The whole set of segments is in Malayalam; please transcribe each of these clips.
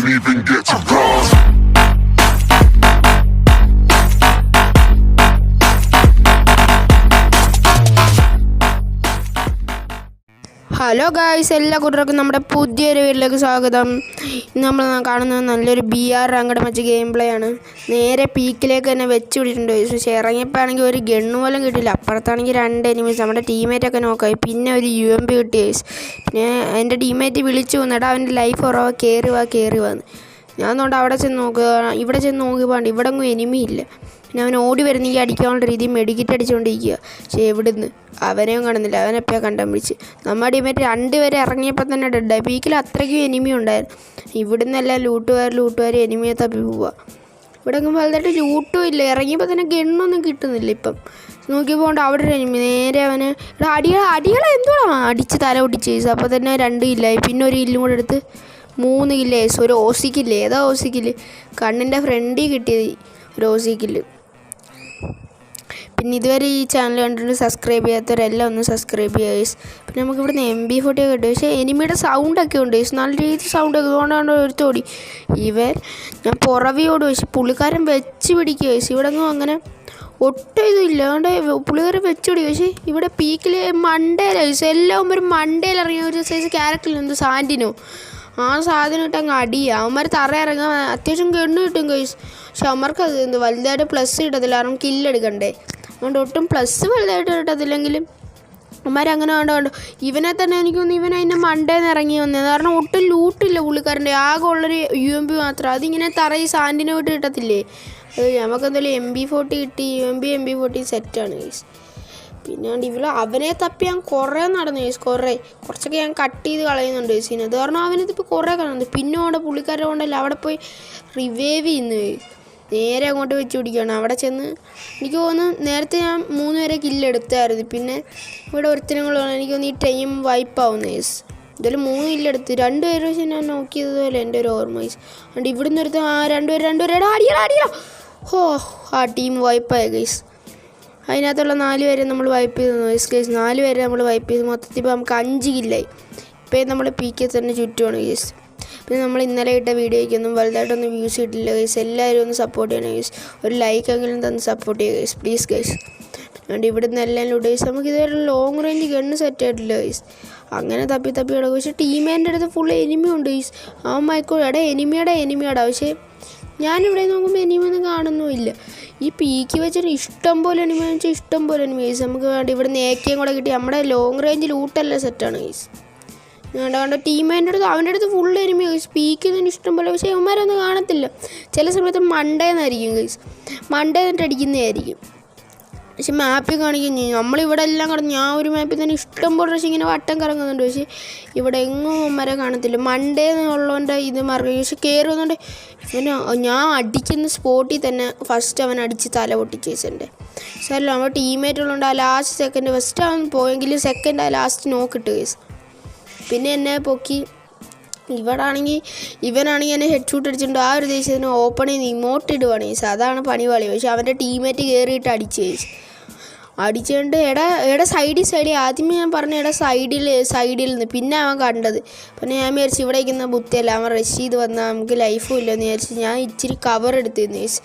didn't even get to cross. Hello guys, എല്ലാ കൂട്ടർക്കും നമ്മുടെ പുതിയൊരു വീട്ടിലേക്ക് സ്വാഗതം. ഇന്ന് നമ്മൾ കാണുന്നത് നല്ലൊരു BR ranked match game play ആണ്. നേരെ പീക്കിലേക്ക് തന്നെ വെച്ച് പിടിച്ചിട്ടുണ്ട്. പക്ഷേ ഇറങ്ങിയപ്പോൾ ആണെങ്കിൽ ഒരു ഗണ്ണ് പോലും കിട്ടില്ല. അപ്പുറത്താണെങ്കിൽ 2 എനിമീസ്, നമ്മുടെ ടീമേറ്റൊക്കെ നോക്കായി. പിന്നെ ഒരു UMP കിട്ടി. പിന്നെ എൻ്റെ ടീമേറ്റ് വിളിച്ചു വന്നിട്ട് അവൻ്റെ ലൈഫ് കുറവാ, കയറി വന്ന് ഞാൻ നോട്ട് അവിടെ ചെന്ന് നോക്കുക. ഇവിടെ ചെന്ന് നോക്കിയപ്പോൾ ഇവിടെ ഒന്നും എനിമി ഇല്ല. പിന്നെ അവൻ ഓടി വരുന്നെങ്കിൽ അടിക്കാനുള്ള രീതിയിൽ മെഡിക്കറ്റ് അടിച്ചുകൊണ്ടിരിക്കുക. പക്ഷേ എവിടുന്ന് അവനെയും കാണുന്നില്ല. അവനെപ്പോൾ കണ്ടാൻ വിളിച്ച് നമ്മുടെ ടീമേറ്റ് 2 പേരെ ഇറങ്ങിയപ്പോൾ തന്നെ ഡെഡായി. പീക്കിൽ അത്രയ്ക്കും എനിമി ഉണ്ടായിരുന്നു. ഇവിടുന്നെല്ലാം ലൂട്ടുകാർ എനിമിയെ തപ്പി പോവുക. ഇവിടെ ഒന്നും വലുതായിട്ട് ലൂട്ടും ഇല്ല. ഇറങ്ങിയപ്പോൾ തന്നെ ഗണ്ണൊന്നും കിട്ടുന്നില്ല. ഇപ്പം നോക്കിയപ്പോൾ അവിടെ ഒരു എനിമി നേരെ അവന് അടികളെ എന്തുവാ അടിച്ച് തല പൊട്ടിച്ച്. അപ്പോൾ തന്നെ 2 കില്ലായി. പിന്നെ ഒരു കില്ലും കൂടെ എടുത്ത് 3 കില്ലേ. ഒരു ഓസിക്കില്ലേ, ഏതാ ഓസിക്കില് കണ്ണിൻ്റെ ഫ്രണ്ടിൽ കിട്ടിയത് ഒരു ഓസിക്കില്. പിന്നെ ഇതുവരെ ഈ ചാനൽ കണ്ടിട്ട് സബ്സ്ക്രൈബ് ചെയ്യാത്തവരെല്ലാം ഒന്ന് സബ്സ്ക്രൈബ് ചെയ്യുക. പിന്നെ നമുക്ക് ഇവിടുന്ന് MP40 കിട്ടും. പക്ഷേ എനിമിയുടെ സൗണ്ടൊക്കെ ഉണ്ട്. നല്ല രീതിയിൽ സൗണ്ടൊക്കെ അതുകൊണ്ടാണ് ഒരുത്തോടി ഞാൻ പുറവിയോട്. പക്ഷേ പുള്ളിക്കാരൻ വെച്ച് പിടിക്കുക. ഇവിടെ ഒന്നും അങ്ങനെ ഒട്ടും ഇതുമില്ല. അതുകൊണ്ട് പുള്ളിക്കാരൻ വെച്ച് പിടിക്കുക. പക്ഷേ ഇവിടെ പീക്കിൽ മണ്ടയിലാണ്. എല്ലാം ഒരു മണ്ടയിൽ ഇറങ്ങിയ ഒരു സൈസ് ക്യാരക്ടറിൽ സാൻറ്റിനോ ആ സാധനം ഇട്ട് അങ്ങ് അടിയുക. അവന്മാർ തറ ഇറങ്ങാൻ അത്യാവശ്യം ഗണ്ണ് കിട്ടും കൈസ്. പക്ഷെ അവന്മാർക്ക് അത് വലുതായിട്ട് പ്ലസ് കിട്ടത്തില്ല. കാരണം കില്ലെടുക്കണ്ടേ. അതുകൊണ്ട് ഒട്ടും പ്ലസ് വലുതായിട്ട് കിട്ടത്തില്ലെങ്കിലും അവന്മാരങ്ങനെ കണ്ടോ. ഇവനെ തന്നെ എനിക്കൊന്ന് ഇവൻ അതിൻ്റെ മണ്ടേന്ന് ഇറങ്ങി വന്നത്. കാരണം ഒട്ടും ലൂട്ടില്ല പുള്ളിക്കാരൻ്റെ. ആകെ ഉള്ളൊരു UMP മാത്രം. അതിങ്ങനെ തറയിൽ സാൻറ്റിനെ വിട്ട് കിട്ടത്തില്ലേ. അത് നമുക്കെന്തായാലും MP40 കിട്ടി. MP40 സെറ്റാണ് കൈസ്. പിന്നെ അവനെ തപ്പി ഞാൻ കുറേ നടന്നു കുറച്ചൊക്കെ ഞാൻ കട്ട് ചെയ്ത് കളയുന്നുണ്ട് അത് കാരണം അവനിതിപ്പോൾ കുറേ കാണുന്നുണ്ട്. പിന്നെ അവിടെ പുള്ളിക്കാരെ കൊണ്ടല്ല അവിടെ പോയി റിവൈവ് ചെയ്യുന്നു. നേരെ അങ്ങോട്ട് വെച്ച് പിടിക്കുകയാണ്. അവിടെ ചെന്ന് എനിക്ക് തോന്നുന്നു നേരത്തെ ഞാൻ 3 പേരെ കില്ലെടുത്തായിരുന്നു. പിന്നെ ഇവിടെ ഒരുത്തനങ്ങളുമാണ് എനിക്ക് തോന്നുന്നു ഈ ടൈം വൈപ്പാവുന്ന എന്തായാലും 3 കില്ലെടുത്ത് 2 പേര് വെച്ച് ഞാൻ നോക്കിയതുപോലെ എൻ്റെ ഒരു ഓർമ്മ അതുകൊണ്ട് ഇവിടുന്ന് ഒരുത്ത 2 പേര് അടിയാ ആ ടീം വൈപ്പായ ഗൈസ്. അതിനകത്തുള്ള 4 പേരെ നമ്മൾ വൈപ്പ് ചെയ്തു. 4 പേരെ നമ്മൾ വൈപ്പ് ചെയ്ത് മൊത്തത്തിൽ ഇപ്പോൾ നമുക്ക് 5 കില്ലായി. ഇപ്പോൾ നമ്മൾ PK തന്നെ ചുറ്റുമാണ് കേസ്. പിന്നെ നമ്മൾ ഇന്നലെ ഇട്ട വീഡിയോയ്ക്കൊന്നും വലുതായിട്ടൊന്നും വ്യൂസ് കിട്ടില്ല കേസ്. എല്ലാവരും ഒന്ന് സപ്പോർട്ട് ചെയ്യണം കേസ്. ഒരു ലൈക്കെങ്കിലും തന്ന് സപ്പോർട്ട് ചെയ്യുക കേസ്, പ്ലീസ് കേസ്. അതുകൊണ്ട് ഇവിടുന്ന് എല്ലാം ലൂട്ട് കേസ്. നമുക്ക് ഇതുവരെ ലോങ് റേഞ്ച് ഗണ്ണ് സെറ്റ് ആയിട്ടില്ല കേസ്. അങ്ങനെ തപ്പി കിടക്കും. പക്ഷേ ടീമേൻ്റെ അടുത്ത് ഫുൾ എനിമി ഉണ്ട് കേസ്. മൈക്കോടെ എനിമിയുടെ പക്ഷേ ഞാനിവിടെ നോക്കുമ്പോൾ എനിമൊന്നും കാണുന്നുമില്ല. ഈ പീക്ക് വെച്ചിട്ട് ഇഷ്ടം പോലെ എനിമി കേസ്. നമുക്ക് വേണ്ട ഇവിടുന്ന് AK കൂടെ കിട്ടി. നമ്മുടെ ലോങ് റേഞ്ച് ലൂട്ടെല്ലാം സെറ്റാണ് കേസ്. കണ്ട ടീമേൻ്റെ അടുത്ത് അവൻ്റെ അടുത്ത് ഫുൾ എനിമി കേസ്. പീക്ക് തന്നെ ഇഷ്ടം പോലെ. പക്ഷേ അവന്മാരൊന്നും കാണത്തില്ല. ചില സമയത്ത് മണ്ടേന്നായിരിക്കും കേസ്. മണ്ടേന്നിട്ട് അടിക്കുന്നതായിരിക്കും. പക്ഷെ മാപ്പിൽ കാണിക്കും നമ്മളിവിടെ എല്ലാം കടന്നു. ഞാൻ ഒരു മാപ്പിൽ തന്നെ ഇഷ്ടം പോലെ പക്ഷേ ഇങ്ങനെ വട്ടം കറങ്ങുന്നുണ്ട്. പക്ഷേ ഇവിടെ എങ്ങും അവന്മാരെ കാണത്തില്ല. മണ്ടേന്നുള്ളവൻ്റെ ഇത് മറക്കും. പക്ഷെ കയറി വന്നുകൊണ്ട് ഞാൻ അടിക്കുന്ന സ്പോട്ടിൽ തന്നെ ഫസ്റ്റ് അവൻ അടിച്ച് തല പൊട്ടിച്ച് വെച്ചിട്ടുണ്ട്. സാറല്ല നമ്മുടെ ടീമേറ്റുള്ളതുകൊണ്ട് ആ ലാസ്റ്റ് സെക്കൻഡ് ഫസ്റ്റ് അവൻ പോയെങ്കിൽ സെക്കൻഡ് ആ ലാസ്റ്റ് നോക്കിട്ട് കേസ്. പിന്നെ എന്നെ പൊക്കി ഇവനാണെങ്കിൽ എന്നെ ഹെഡ് ഷൂട്ട് അടിച്ചിട്ടുണ്ട്. ആ ഒരു ദേശത്തിന് ഓപ്പൺ ചെയ്ത് ഇമോട്ട് ഇടുവാണ് കേസ്. അതാണ് പണി. പക്ഷെ അവൻ്റെ ടീമേറ്റ് കയറിയിട്ട് അടിച്ച് കേസ്. അടിച്ചുകൊണ്ട് എടാ സൈഡിൽ ആദ്യമേ ഞാൻ പറഞ്ഞു സൈഡിൽ നിന്ന്. പിന്നെ അവൻ കണ്ടത്. പിന്നെ ഞാൻ വിചാരിച്ചു ഇവിടെ ഇരിക്കുന്ന ബുദ്ധിയല്ല, അവൻ റഷ് ചെയ്ത് വന്നാൽ നമുക്ക് ലൈഫും ഇല്ലെന്ന് വിചാരിച്ച് ഞാൻ ഇച്ചിരി കവർ എടുത്തിരുന്നു കേസ്.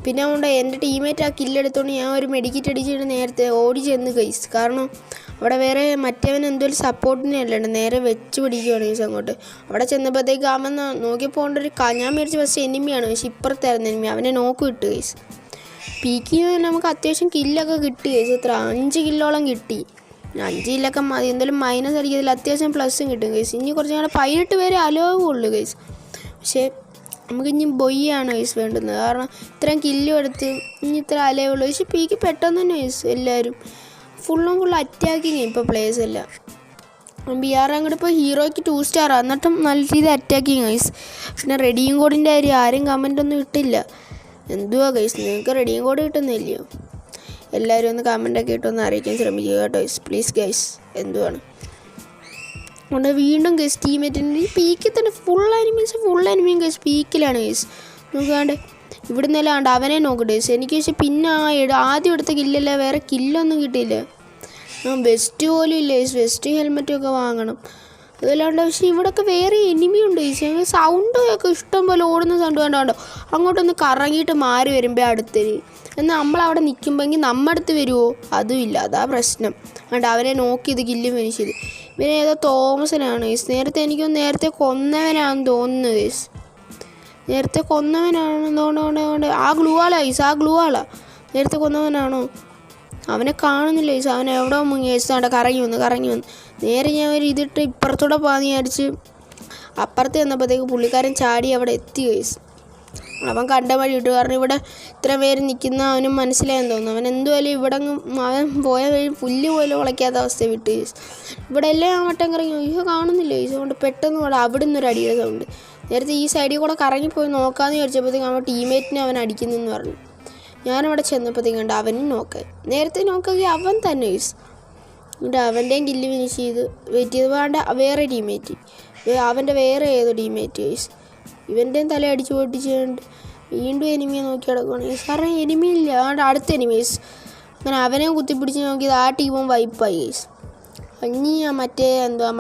പിന്നെ അതുകൊണ്ട് എൻ്റെ ടീമേറ്റ് ആ കില്ലെടുത്തോണ്ട് ഞാൻ ഒരു മെഡിക്കറ്റ് അടിച്ചിട്ട് നേരത്തെ ഓടി ചെന്ന് കേസ്. കാരണം അവിടെ വേറെ മറ്റവൻ എന്തൊരു സപ്പോർട്ടിനെ അല്ലാണ്ട് നേരെ വെച്ച് പിടിക്കുകയാണ് കേസ് അങ്ങോട്ട്. അവിടെ ചെന്നപ്പോഴത്തേക്ക് അവൻ നോക്കിയപ്പോൾ ഞാൻ വിചാരിച്ചു ഫസ്റ്റ് എനിമിയാണ്. പക്ഷെ ഇപ്പുറത്തായിരുന്നു എനിമി. അവനെ നോക്ക് കിട്ടു കേസ്. പീക്ക് നമുക്ക് അത്യാവശ്യം കില്ലൊക്കെ കിട്ടി കേസ്. 5 കില്ലോളം കിട്ടി. 5 കില്ലൊക്കെ മതി. എന്തായാലും മൈനസ് അടിക്കുന്നതിൽ അത്യാവശ്യം പ്ലസ്സും കിട്ടും കേസ്. ഇനി കുറച്ച് ഞങ്ങളുടെ 18 പേരെ അലോവുള്ളൂ കേസ്. പക്ഷേ നമുക്ക് ഇനി ബൊയ്യാണ് കേസ് വേണ്ടുന്നത്. കാരണം ഇത്രയും കില്ലും എടുത്ത് ഇനി ഇത്ര അലവുള്ളൂ. പക്ഷേ പീക്ക് പെട്ടെന്ന് തന്നെ കേസ്. എല്ലാവരും ഫുൾ അറ്റാക്കിങ് ഇപ്പോൾ പ്ലേയേഴ്സ് എല്ലാം. BR അങ്ങോട്ട് ഇപ്പോൾ ഹീറോയ്ക്ക് 2 സ്റ്റാർ എന്നിട്ടും നല്ല രീതിയിൽ അറ്റാക്കിങ് ഗൈസ്. പിന്നെ റെഡിയും കോഡിൻ്റെ കാര്യം ആരും കമൻറ്റൊന്നും ഇട്ടില്ല. എന്തുവാ ഗൈസ്, നിങ്ങൾക്ക് റെഡിയും കോഡ് കിട്ടുന്നില്ലയോ? എല്ലാവരും ഒന്ന് കമൻറ്റൊക്കെ ഇട്ടൊന്ന് അറിയിക്കാൻ ശ്രമിക്കുക കേട്ടോ ഗൈസ്, പ്ലീസ് ഗൈസ്. എന്തുവാണ് അതുകൊണ്ട് വീണ്ടും ഗൈസ് ടീമേറ്റിൻ്റെ ഈ പീക്കിൽ തന്നെ ഫുൾ എനിമിയും ഗൈസ് പീക്കിലാണ് ഗൈസ്. നോക്കാണ്ട് ഇവിടുന്ന് എല്ലാം അവനെ നോക്കട്ടെ ഗൈസ്. എനിക്ക് പക്ഷേ പിന്നെ ആദ്യം എടുത്ത കില്ലല്ല, വേറെ കില്ലൊന്നും കിട്ടിയില്ല. വെസ്റ്റ് പോലും ഇല്ല ഗൈസ്. വെസ്റ്റ് ഹെൽമെറ്റൊക്കെ വാങ്ങണം. അതല്ലാണ്ട് പക്ഷേ ഇവിടെയൊക്കെ വേറെ എനിമിയുണ്ട് ഗൈസ്. ഞങ്ങൾ സൗണ്ടൊക്കെ ഇഷ്ടം പോലെ ഓടുന്ന സൗണ്ട് കണ്ടോ, അങ്ങോട്ടൊന്ന് കറങ്ങിയിട്ട് മാറി വരുമ്പോൾ അടുത്തത്. എന്നാൽ നമ്മളവിടെ നിൽക്കുമ്പോഴെങ്കിൽ നമ്മുടെ അടുത്ത് വരുമോ, അതും ഇല്ല. അതാ പ്രശ്നം. അതുകൊണ്ട് അവനെ നോക്കി ഇത് കില്ല് ഫിനിഷ് ചെയ്ത്. പിന്നെ ഏതോ തോമസിനാണ് ഗൈസ്. നേരത്തെ കൊന്നവനാണെന്ന് തോന്നുന്നു ഗൈസ്. നേരത്തെ കൊന്നവനാണെന്നോണ്ട് ആ ഗ്ലൂ ആളാ ഗൈസ്, ആ ഗ്ലൂ ആളാ നേരത്തെ കൊന്നവനാണോ? അവനെ കാണുന്നില്ല ഗൈസ്. അവൻ എവിടെ മുങ്ങി ഗൈസ്. കറങ്ങി വന്ന് നേരെ ഞാൻ ഒരു ഇതിട്ട് ഇപ്പുറത്തൂടെ പോകാൻ വിചാരിച്ച് അപ്പുറത്ത് ചെന്നപ്പോഴത്തേക്ക് പുള്ളിക്കാരൻ ചാടി അവിടെ എത്തി ഗൈസ്. അവൻ കണ്ട വഴി ഇട്ടു. കാരണം ഇവിടെ ഇത്ര പേര് നിൽക്കുന്ന അവനും മനസ്സിലായെന്ന് തോന്നുന്നു. അവൻ എന്തുമായാലും ഇവിടെ അവൻ പോയ വഴി പുല്ല് പോലും ഉളയ്ക്കാത്ത അവസ്ഥ വിട്ട് ഗൈസ്. ഇവിടെ എല്ലാം ആ വട്ടം കറങ്ങി അയ്യോ കാണുന്നില്ല ഗൈസ്. അതുകൊണ്ട് പെട്ടെന്ന് കൂടെ അവിടെ നിന്നൊരു അടിയുടെ സൗണ്ട്. നേരത്തെ ഈ സൈഡിൽ കൂടെ കറങ്ങിപ്പോയി നോക്കാമെന്ന് വിചാരിച്ചപ്പോഴത്തേക്കും അവൻ ടീമേറ്റിനെ അവൻ അടിക്കുന്നെന്ന് പറഞ്ഞു. ഞാനവിടെ ചെന്നപ്പോഴത്തേക്കും കണ്ട് അവനും നോക്കാൻ. നേരത്തെ നോക്കി അവൻ തന്നെ ഗൈസ്. എന്നിട്ട് അവൻ്റെയും കില്ല് ഫിനിഷ് ചെയ്ത് വെയിറ്റ് ചെയ്ത് വേണ്ട വേറെ ടീമേറ്റ്, അവൻ്റെ വേറെ ഏതോ ടീമേറ്റ് ഗൈസ്. ഇവൻ്റെയും തല അടിച്ച് പൊട്ടിച്ചുകൊണ്ട് വീണ്ടും എനിമിയെ നോക്കി കിടക്കുകയാണ് ഗൈസ്. കാരണം എനിമിയില്ല, അതുകൊണ്ട് അടുത്ത എനിമീസ്. അങ്ങനെ അവനെയും കുത്തിപ്പിടിച്ച് നോക്കിയത് ആ ടീമും വൈപ്പായി ഗൈസ്. ഇനി മറ്റേ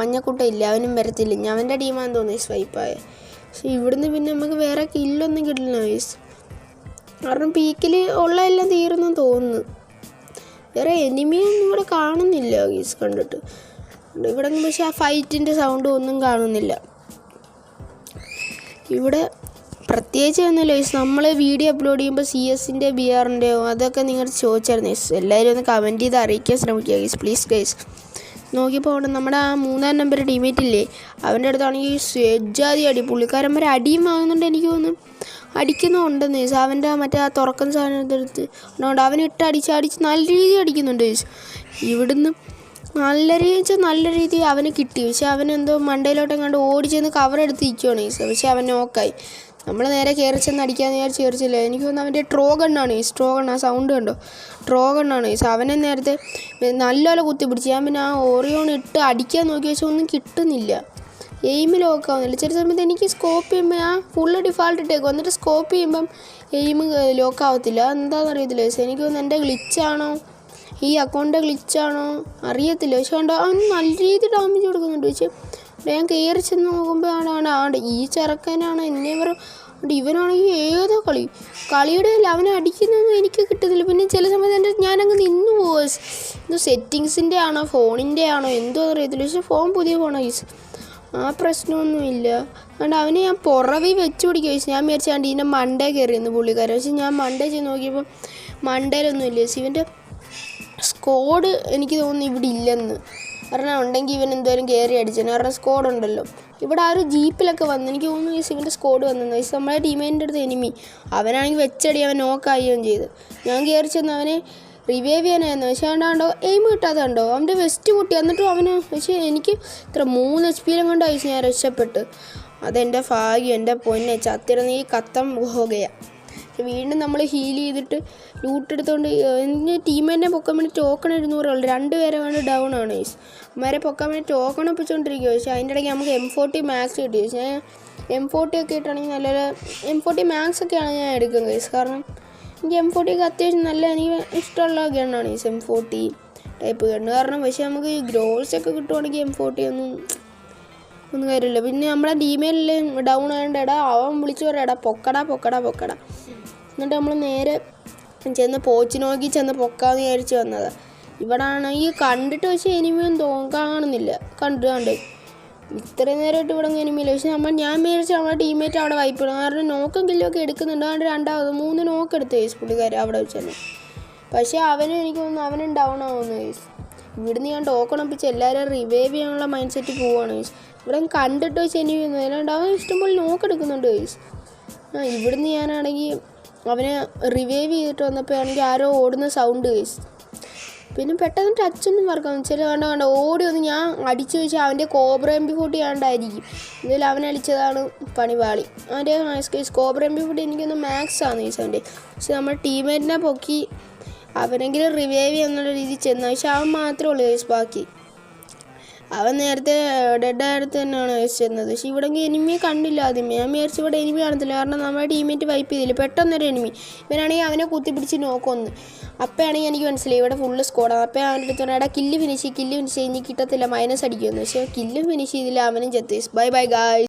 മഞ്ഞക്കുട്ടയില്ല, അവനും വരത്തില്ല. ഇനി അവൻ്റെ ടീമാണെന്ന് തോന്നുന്നു ഗൈസ് വൈപ്പായ. പക്ഷേ ഇവിടുന്ന് പിന്നെ നമുക്ക് വേറെ കില്ലൊന്നും കിട്ടില്ല ഗൈസ്. കാരണം പീക്കിൽ ഉള്ള എല്ലാം തീർന്നു തോന്നുന്നു. വേറെ എനിമിയൊന്നും ഇവിടെ കാണുന്നില്ല ഗൈസ് കണ്ടിട്ട്. ഇവിടെ പക്ഷേ ആ ഫൈറ്റിൻ്റെ സൗണ്ട് ഒന്നും കാണുന്നില്ല. ഇവിടെ പ്രത്യേകിച്ച് ഒന്നുമില്ല ഗൈസ്. നമ്മൾ വീഡിയോ അപ്ലോഡ് ചെയ്യുമ്പോൾ CS-ൻ്റെ BR-ൻ്റെയോ അതൊക്കെ നിങ്ങൾ ചോദിച്ചായിരുന്നു ഗൈസ്. എല്ലാവരും ഒന്ന് കമൻറ്റ് ചെയ്ത് അറിയിക്കാൻ ശ്രമിക്കുക ഗൈസ്, പ്ലീസ് ഗൈസ്. നോക്കിയപ്പോൾ അവിടെ നമ്മുടെ ആ 3-ാം നമ്പർ ടീമേറ്റ് ഇല്ലേ, അവൻ്റെ അടുത്താണെങ്കിൽ സെജ്ജാതി അടി. പുള്ളിക്കാരന്മാരെ അടിയും വാങ്ങുന്നുണ്ട് എനിക്ക് തോന്നുന്നു, അടിക്കുന്നുണ്ടെന്ന് ഗൈസ്. അവൻ്റെ മറ്റേ ആ തുറക്കുന്ന സാധനത്തെടുത്ത് അതുകൊണ്ട് അവനിട്ട് അടിച്ച് നല്ല രീതിയിൽ അടിക്കുന്നുണ്ട് ഗൈസ്. ഇവിടുന്ന് നല്ല രീതി അവന് കിട്ടി. പക്ഷെ അവനെന്തോ മണ്ടയിലോട്ടും കണ്ട് ഓടിച്ചെന്ന് കവറെടുത്ത് നിൽക്കുകയാണ് ഗൈസ്. പക്ഷെ അവൻ നോക്കായി. നമ്മൾ നേരെ കയറി ചെന്ന് അടിക്കാമെന്ന് വിചാരിച്ച് കയറിച്ചില്ല. എനിക്ക് തോന്നുന്നു അവൻ്റെ ട്രോഗണ്ണാണ് ഗൈസ്. ആ സൗണ്ട് കണ്ടോ, ട്രോഗണ്ണാണ് ഗൈസ്. അവനെ നേരത്തെ നല്ലപോലെ കുത്തിപ്പിടിച്ച് ഞാൻ പിന്നെ ആ ഓറിയോൺ ഇട്ട് അടിക്കാൻ നോക്കി വെച്ചാൽ ഒന്നും കിട്ടുന്നില്ല. എയിം ലോക്കാവുന്നില്ല. ചില സമയത്ത് എനിക്ക് സ്കോപ്പ് ചെയ്യുമ്പോൾ ഞാൻ ഫുള്ള് ഡിഫാൾട്ട് ഇട്ടേക്കും, എന്നിട്ട് സ്കോപ്പ് ചെയ്യുമ്പം എയിം ലോക്കാവത്തില്ല. എന്താണെന്ന് അറിയത്തില്ല ഗൈസ്. എനിക്ക് തോന്നുന്നു എൻ്റെ ഗ്ലിച്ചാണോ ഈ അക്കൗണ്ടിൻ്റെ ഗ്ലിച്ചാണോ അറിയത്തില്ല. പക്ഷെ കണ്ടോ അവൻ നല്ല രീതിയിൽ ഡാമേജ് കൊടുക്കുന്നുണ്ട്. പക്ഷേ ഞാൻ കയറി ചെന്ന് നോക്കുമ്പോൾ ആണ്ട് ഈ ചെറുക്കനാണ് എന്നെ ഇവനാണെങ്കിൽ ഏതോ കളിയുടെ അല്ല അവനെ അടിക്കുന്നൊന്നും എനിക്ക് കിട്ടുന്നില്ല. പിന്നെ ചില സമയത്ത് ഞാനങ്ങ് നിന്ന് പോവുക. എന്തോ സെറ്റിങ്സിൻ്റെ ആണോ ഫോണിൻ്റെ ആണോ എന്തോ അറിയത്തില്ല. പക്ഷേ ഫോൺ പുതിയ ഫോണോ ഗൈസ്, ആ പ്രശ്നമൊന്നുമില്ല. അതുകൊണ്ട് അവന് ഞാൻ പുറവി വെച്ച് പിടിക്കുക ഗൈസ്. ഞാൻ വിചാരിച്ചാണ്ട് ഇതിൻ്റെ മണ്ടേ കയറിയെന്ന് പുള്ളിക്കാരൻ. പക്ഷേ ഞാൻ മണ്ടേ ചെയ്ത് നോക്കിയപ്പോൾ മണ്ടയിലൊന്നും ഇല്ല ഗൈസ്. ഇവൻ്റെ സ്കോഡ് എനിക്ക് തോന്നുന്നു ഇവിടെ ഇല്ലെന്ന്. കാരണം ഉണ്ടെങ്കിൽ ഇവൻ എന്തായാലും കയറി അടിച്ചേനെ. കാരണം സ്കോഡ് ഉണ്ടല്ലോ. ഇവിടെ ആ ഒരു ജീപ്പിലൊക്കെ വന്നു എനിക്ക് തോന്നുന്നു ഗൈസ് ഇവൻ്റെ സ്കോഡ് വന്നു ഗൈസ്. നമ്മളെ ടീമേറ്റിൻ്റെ അടുത്ത് എനിമി അവനാണെങ്കിൽ വെച്ചടി അവൻ നോക്കാവുകയും ചെയ്ത്. ഞാൻ കയറി ചെന്ന് അവനെ റിവൈവ് ചെയ്യാനായിരുന്നു. പക്ഷേ കണ്ടോ എയിം കിട്ടാതെ കണ്ടോ അവൻ്റെ വെസ്റ്റ് പൊട്ടി. എന്നിട്ടും അവന് പക്ഷേ എനിക്ക് ഇത്ര 3 HP കൊണ്ട് അയച്ച് ഞാൻ രക്ഷപ്പെട്ട്. അതെൻ്റെ ഭാഗ്യം. എൻ്റെ പൊന്നെ ചത്തിരുന്ന് ഈ കത്തം പോകുകയാണ്. വീണ്ടും നമ്മൾ ഹീൽ ചെയ്തിട്ട് ലൂട്ട് എടുത്തുകൊണ്ട് എൻ്റെ ടീമിനെ പൊക്കാൻ വേണ്ടി ടോക്കൺ 200 ഉള്ളു. 2 പേരെ വേണ്ടി ഡൗൺ ആണ് ഗൈസ്. അവരെ പൊക്കാൻ വേണ്ടി ടോക്കൺ ഒപ്പിച്ചുകൊണ്ടിരിക്കുക. പക്ഷേ അതിൻ്റെ ഇടയ്ക്ക് നമുക്ക് M40 മാക്സ് കിട്ടി. പക്ഷേ M40 ഒക്കെ ഇട്ടാണെങ്കിൽ നല്ലൊരു M40 മാക്സ് ഒക്കെയാണ് ഞാൻ എടുക്കുക ഗൈസ്. കാരണം എനിക്ക് M40 ഒക്കെ അത്യാവശ്യം നല്ല എനിക്ക് ഇഷ്ടമുള്ള ഗണ്ണാണ് ഗൈസ് M40 ടൈപ്പ് ഗണ്ണ്. കാരണം പക്ഷേ നമുക്ക് ഈ ഗ്രോൾസ് ഒക്കെ കിട്ടുവാണെങ്കിൽ M40 ഒന്നും കാര്യമില്ല. പിന്നെ നമ്മുടെ ടീമേലിൽ ഡൗൺ ആയതുകൊണ്ട് അവൻ വിളിച്ചു പറയാം പൊക്കടാ. എന്നിട്ട് നമ്മൾ നേരെ ചെന്ന് പോച്ച് നോക്കി ചെന്ന് പൊക്കാന്ന് വിചാരിച്ച് വന്നതാണ്. ഇവിടെ ആണെങ്കിൽ കണ്ടിട്ട് പക്ഷേ എനിമിയൊന്നും കാണുന്നില്ല. കണ്ട് ഇത്രയും നേരമായിട്ട് ഇവിടെ എനിമിയില്ല. പക്ഷെ ഞാൻ വിചാരിച്ചു നമ്മുടെ ടീമേറ്റ് അവിടെ വൈപ്പിടും. കാരണം നോക്കും കില്ലൊക്കെ എടുക്കുന്നുണ്ട്. അതുകൊണ്ട് 3 നോക്ക് എടുത്ത് ഗൈസ് പുള്ളിക്കാർ അവിടെ വെച്ച് തന്നെ. പക്ഷേ എനിക്ക് തോന്നുന്നു അവനും ഡൗൺ ആവുന്നു ഗൈസ്. ഇവിടുന്ന് ഞാൻ ടോക്കൺ ഒപ്പിച്ച് എല്ലാവരും റിവൈവ് ചെയ്യാനുള്ള മൈൻഡ് സെറ്റ് പോവുകയാണ് ഗൈസ്. ഇവിടെ കണ്ടിട്ട് വെച്ച് എനിമി ഒന്നും അല്ലാണ്ട് അവൻ ഇഷ്ടംപോലെ നോക്കെടുക്കുന്നുണ്ട് ഗൈസ്. ഇവിടുന്ന് ഞാനാണെങ്കിൽ അവനെ റിവൈവ് ചെയ്തിട്ട് വന്നപ്പോൾ ആണെങ്കിൽ ആരോ ഓടുന്ന സൗണ്ട് ഗൈസ്. പിന്നെ പെട്ടെന്ന് ടച്ചൊന്നും വർക്കാവും. ചില കണ്ട ഓടി വന്ന് ഞാൻ അടിച്ചു വെച്ചാൽ അവൻ്റെ കോബ്ര MP40 ആണ്ടായിരിക്കും. എന്തായാലും അവൻ അടിച്ചതാണ് പണിപാളി. അവൻ്റെ കോബ്ര MP40 എനിക്കൊന്ന് മാക്സ് ആണ് ഗൈസ് അവൻ്റെ. പക്ഷെ നമ്മുടെ ടീമേറ്റിനെ പൊക്കി അവനെങ്കിലും റിവൈവ് എന്നുള്ള രീതിയിൽ ചെന്നു. പക്ഷെ അവൻ മാത്രമേ ഉള്ളൂ ഗൈസ് ബാക്കി. അവൻ നേരത്തെ ഡെഡായിട്ട് തന്നെയാണ് വെച്ചിരുന്നത്. പക്ഷെ ഇവിടെ എനിമിയെ കണ്ടില്ല ആദ്യമേ. ഞാൻ വിചാരിച്ചു ഇവിടെ എനിമി കാണത്തില്ല, കാരണം നമ്മുടെ ടീമേറ്റ് വൈപ്പ് ചെയ്തില്ല. പെട്ടെന്നൊരു എനിമി. ഇവനാണെങ്കിൽ അവനെ കുത്തിപ്പിടിച്ച് നോക്കൊന്ന്. അപ്പോഴാണെങ്കിൽ എനിക്ക് മനസ്സിലായി ഇവിടെ ഫുള്ള് സ്കോഡാണ്. അപ്പോൾ അവൻ്റെ അടുത്ത് പറഞ്ഞാൽ കില്ല് ഫിനിഷ് കഴിഞ്ഞ് കിട്ടത്തില്ല, മൈനസ് അടിക്കുമെന്ന്. പക്ഷേ കില്ല് ഫിനിഷ് ചെയ്തില്ല, അവനും ചത്ത്. Bye bye guys.